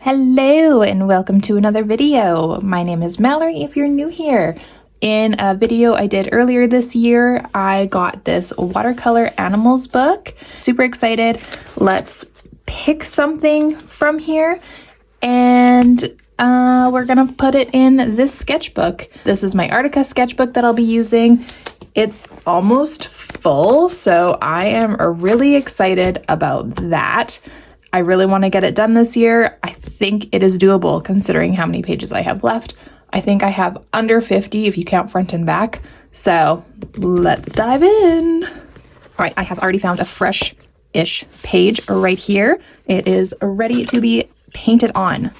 Hello and welcome to another video. My name is Mallory if you're new here. In a video I did earlier this year, I got this Watercolor Animals book. Super excited. Let's pick something from here and we're gonna put it in this sketchbook. This is my Artica sketchbook that I'll be using. It's almost full, so I am really excited about that. I really want to get it done this year. I think it is doable considering how many pages I have left. I think I have under 50 if you count front and back. So let's dive in. All right, I have already found a fresh-ish page right here. It is ready to be painted on.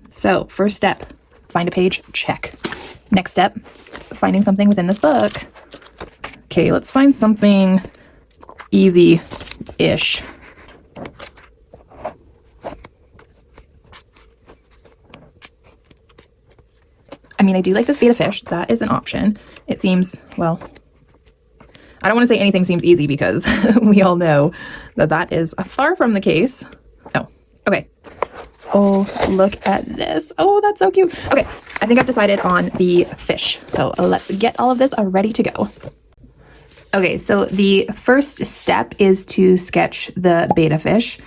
So first step, find a page, check. Next step, finding something within this book. Okay, let's find something easy-ish. I mean, I do like this betta fish. That is an option. It seems, well, I don't want to say anything seems easy because we all know that that is far from the case. Oh, okay. Oh, look at this. Oh, that's so cute. Okay, I think I've decided on the fish. So let's get all of this ready to go. Okay, so the first step is to sketch the betta fish.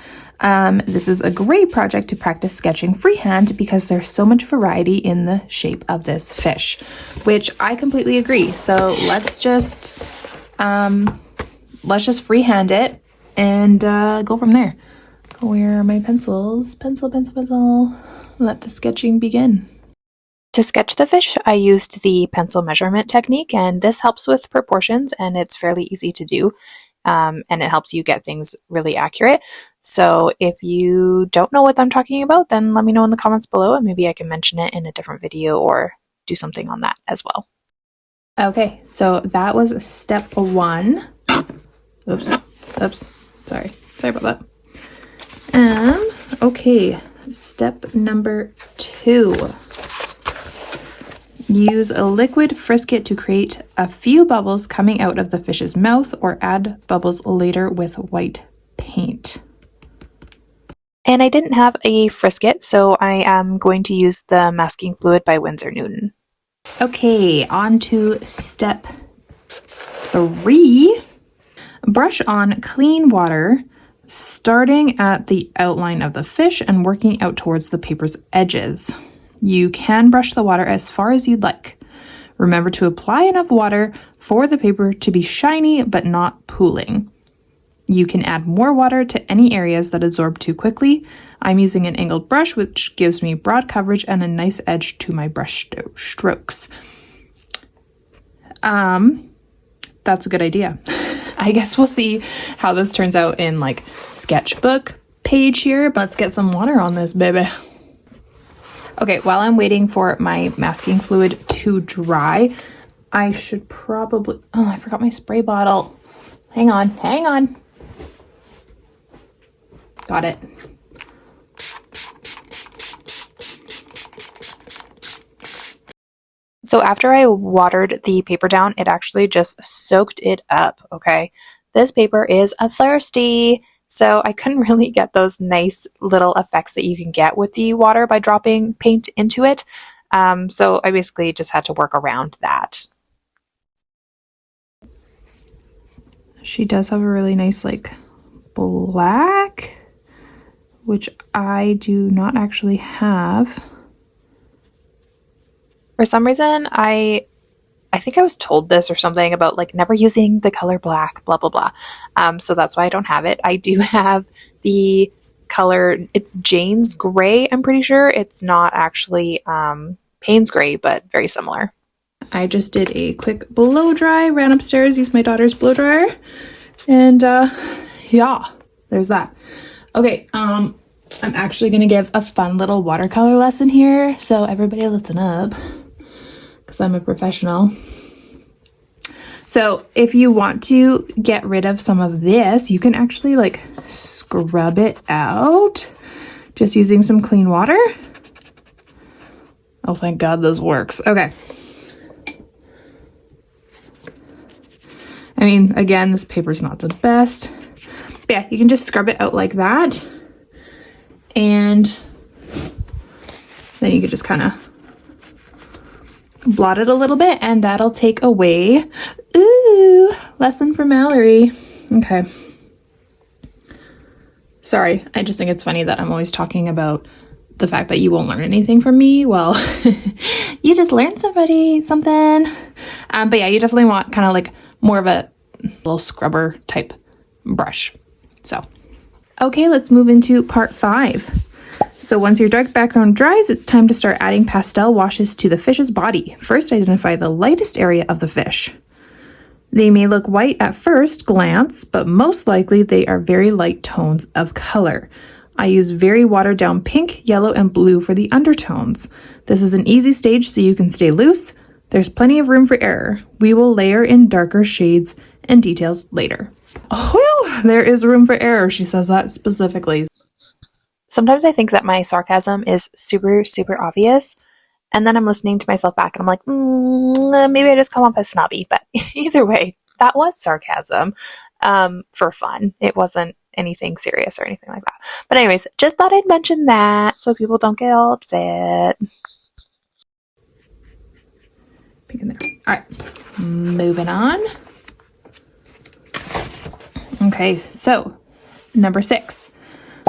This is a great project to practice sketching freehand because there's so much variety in the shape of this fish, which I completely agree. So let's just freehand it and go from there. Where are my pencils? Pencil, pencil, pencil. Let the sketching begin. To sketch the fish, I used the pencil measurement technique, and this helps with proportions, and it's fairly easy to do. And it helps you get things really accurate. So if you don't know what I'm talking about, then let me know in the comments below and maybe I can mention it in a different video or do something on that as well. Okay, so that was step one. Oops, sorry about that. Okay, step number 2. Use a liquid frisket to create a few bubbles coming out of the fish's mouth or add bubbles later with white paint. And I didn't have a frisket, so I am going to use the masking fluid by Winsor Newton. Okay, on to step 3. Brush on clean water, starting at the outline of the fish and working out towards the paper's edges. You can brush the water as far as you'd like. Remember to apply enough water for the paper to be shiny but not pooling. You can add more water to any areas that absorb too quickly. I'm using an angled brush, which gives me broad coverage and a nice edge to my brush strokes. That's a good idea. I guess we'll see how this turns out in like sketchbook page here. But let's get some water on this baby. Okay, while I'm waiting for my masking fluid to dry, I should probably, oh, I forgot my spray bottle. Hang on. Got it. So after I watered the paper down, it actually just soaked it up, okay? This paper is thirsty. So I couldn't really get those nice little effects that you can get with the water by dropping paint into it. So I basically just had to work around that. She does have a really nice like black, which I do not actually have. For some reason, I think I was told this or something about like never using the color black, blah, blah, blah. So that's why I don't have it. I do have the color, it's Jane's Gray, I'm pretty sure. It's not actually Payne's Gray, but very similar. I just did a quick blow dry, ran upstairs, used my daughter's blow dryer. And yeah, there's that. Okay, I'm actually going to give a fun little watercolor lesson here. So everybody listen up. Because I'm a professional. So if you want to get rid of some of this, you can actually like scrub it out just using some clean water. Oh, thank God this works. Okay. I mean, again, this paper's not the best. But yeah, you can just scrub it out like that. And you can just kind of blot it a little bit, and that'll take away. Ooh, lesson for Mallory. Okay. Sorry, I just think it's funny that I'm always talking about the fact that you won't learn anything from me. Well, you just learned something. But yeah, you definitely want kind of like more of a little scrubber type brush. So, okay, let's move into part 5. So once your dark background dries, it's time to start adding pastel washes to the fish's body. First, identify the lightest area of the fish. They may look white at first glance, but most likely they are very light tones of color. I use very watered down pink, yellow, and blue for the undertones. This is an easy stage so you can stay loose. There's plenty of room for error. We will layer in darker shades and details later. Oh, well, there is room for error. She says that specifically. Sometimes I think that my sarcasm is super, super obvious, and then I'm listening to myself back and I'm like, maybe I just come off as snobby, but either way, that was sarcasm for fun. It wasn't anything serious or anything like that. But anyways, just thought I'd mention that so people don't get all upset. Pink in there. All right, moving on. Okay, so number 6.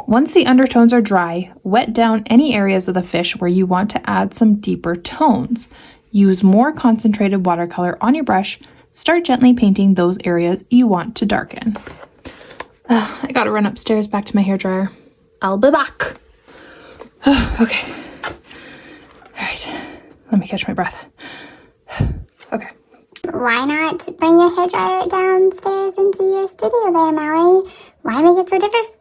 Once the undertones are dry, wet down any areas of the fish where you want to add some deeper tones. Use more concentrated watercolor on your brush. Start gently painting those areas you want to darken. I gotta run upstairs back to my hairdryer. I'll be back. Okay. All right. Let me catch my breath. Okay. Why not bring your hairdryer downstairs into your studio there, Mallory? Why make it so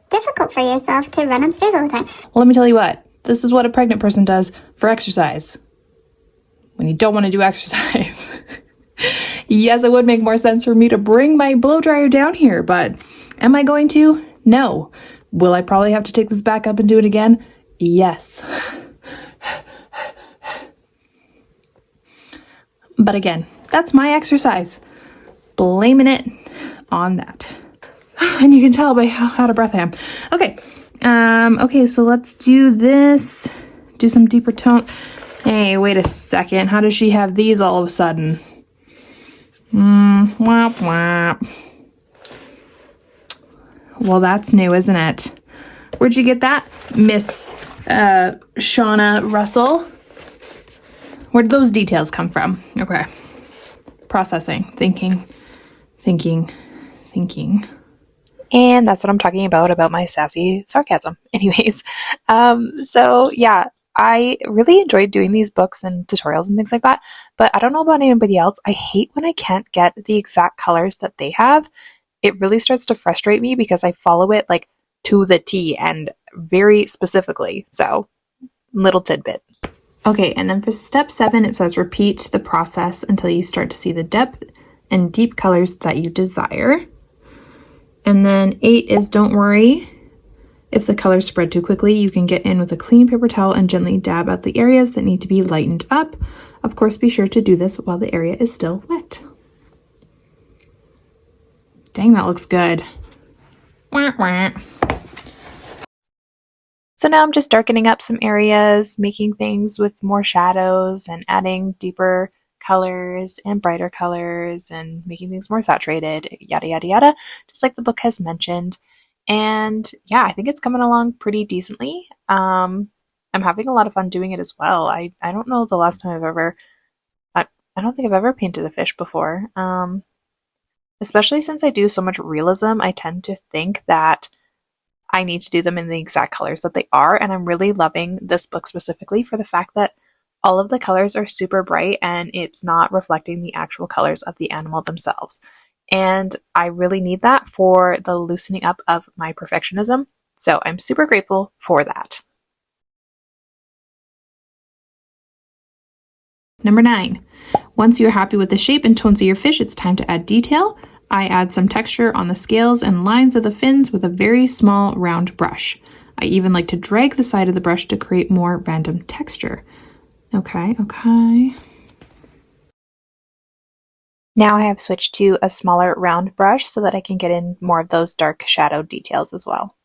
difficult for yourself to run upstairs all the time? Well, let me tell you what. This is what a pregnant person does for exercise. When you don't want to do exercise. Yes, it would make more sense for me to bring my blow dryer down here, but am I going to? No. Will I probably have to take this back up and do it again? Yes. But again, that's my exercise. Blaming it on that. And you can tell by how out of breath I am. Okay. Okay, so let's do this. Do some deeper tone. Hey, wait a second. How does she have these all of a sudden? Womp womp. Well, that's new, isn't it? Where'd you get that, Miss Shaunna Russell? Where did those details come from? Okay. Processing, thinking. And that's what I'm talking about my sassy sarcasm. Anyways, so yeah, I really enjoyed doing these books and tutorials and things like that, but I don't know about anybody else. I hate when I can't get the exact colors that they have. It really starts to frustrate me because I follow it like to the T and very specifically. So, little tidbit. Okay, and then for step 7, it says repeat the process until you start to see the depth and deep colors that you desire. And then 8 is don't worry if the colors spread too quickly. You can get in with a clean paper towel and gently dab out the areas that need to be lightened up. Of course, be sure to do this while the area is still wet. Dang, that looks good. Wah, wah. So now I'm just darkening up some areas, making things with more shadows and adding deeper colors and brighter colors and making things more saturated, yada, yada, yada, just like the book has mentioned. And yeah, I think it's coming along pretty decently. I'm having a lot of fun doing it as well. I don't know the last time I don't think I've ever painted a fish before. Especially since I do so much realism, I tend to think that I need to do them in the exact colors that they are, and I'm really loving this book specifically for the fact that all of the colors are super bright and it's not reflecting the actual colors of the animal themselves. And I really need that for the loosening up of my perfectionism, so I'm super grateful for that. Number 9. Once you're happy with the shape and tones of your fish, it's time to add detail. I add some texture on the scales and lines of the fins with a very small round brush. I even like to drag the side of the brush to create more random texture. Okay. Now I have switched to a smaller round brush so that I can get in more of those dark shadow details as well.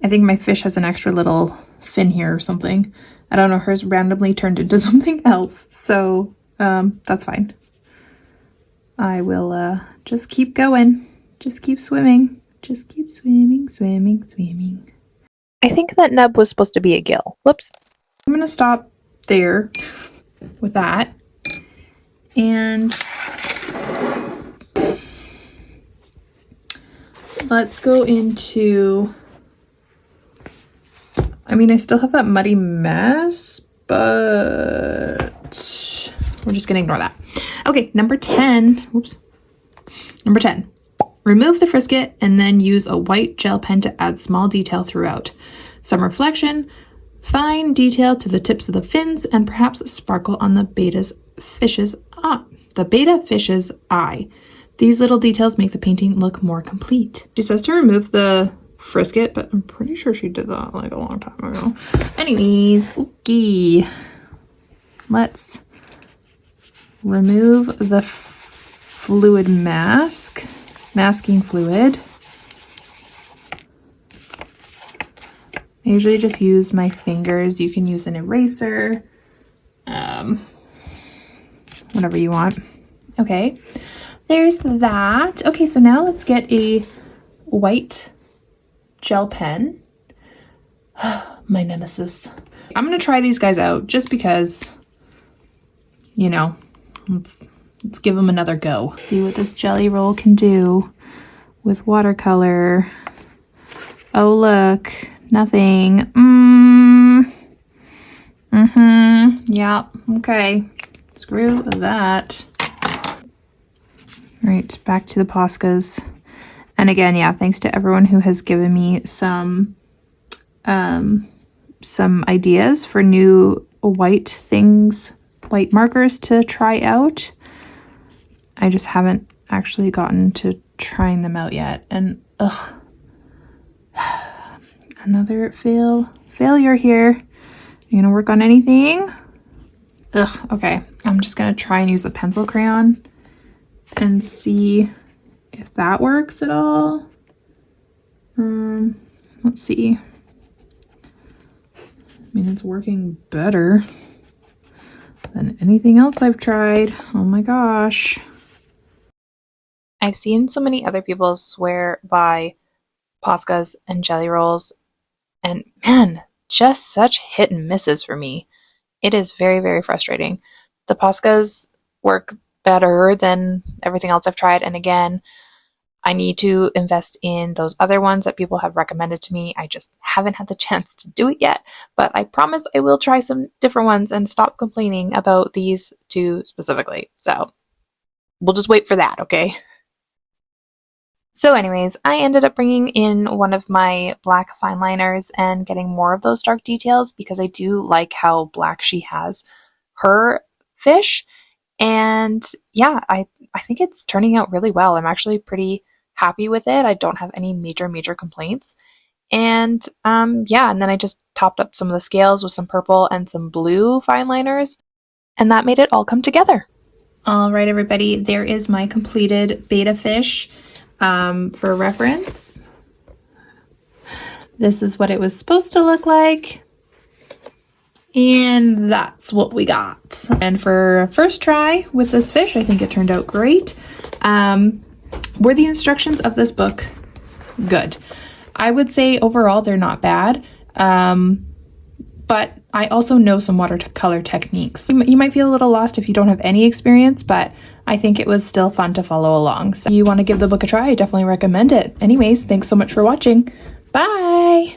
I think my fish has an extra little fin here or something. I don't know, hers randomly turned into something else, so that's fine. I will just keep going. Just keep swimming. Just keep swimming, swimming, swimming. I think that nub was supposed to be a gill. Whoops. I'm gonna stop there with that. And let's go into, I mean, I still have that muddy mess, but we're just gonna ignore that. Okay, number 10, whoops. Number 10, remove the frisket and then use a white gel pen to add small detail throughout. Some reflection, fine detail to the tips of the fins, and perhaps a sparkle on the beta fish's eye. These little details make the painting look more complete. She says to remove the frisket, but I'm pretty sure she did that like a long time ago. Anyways, okay. Let's remove the fluid masking fluid. I usually just use my fingers. You can use an eraser, whatever you want. Okay, there's that. Okay, so now let's get a white gel pen. My nemesis. I'm gonna try these guys out just because, you know, let's give them another go. See what this jelly roll can do with watercolor. Oh, look, nothing. Yeah, okay. Screw that. Right, back to the Poscas. And again, yeah, thanks to everyone who has given me some ideas for new white markers to try out. I just haven't actually gotten to trying them out yet. And another failure here. You gonna work on anything? Okay. I'm just gonna try and use a pencil crayon and see if that works at all. Let's see. I mean, it's working better than anything else I've tried. Oh my gosh. I've seen so many other people swear by Poscas and jelly rolls, and man, just such hit and misses for me. It is very, very frustrating. The Poscas work better than everything else I've tried, and again, I need to invest in those other ones that people have recommended to me. I just haven't had the chance to do it yet, but I promise I will try some different ones and stop complaining about these two specifically. So we'll just wait for that, okay? So anyways, I ended up bringing in one of my black fine liners and getting more of those dark details because I do like how black she has her fish. And yeah, I think it's turning out really well. I'm actually pretty happy with it. I don't have any major complaints. And yeah, and then I just topped up some of the scales with some purple and some blue fine liners, and that made it all come together. All right, everybody, there is my completed beta fish. For reference, this is what it was supposed to look like. And that's what we got. And for a first try with this fish, I think it turned out great. Were the instructions of this book good? I would say overall they're not bad. But I also know some watercolor techniques. You might feel a little lost if you don't have any experience, but I think it was still fun to follow along. So if you want to give the book a try, I definitely recommend it. Anyways, thanks so much for watching. Bye!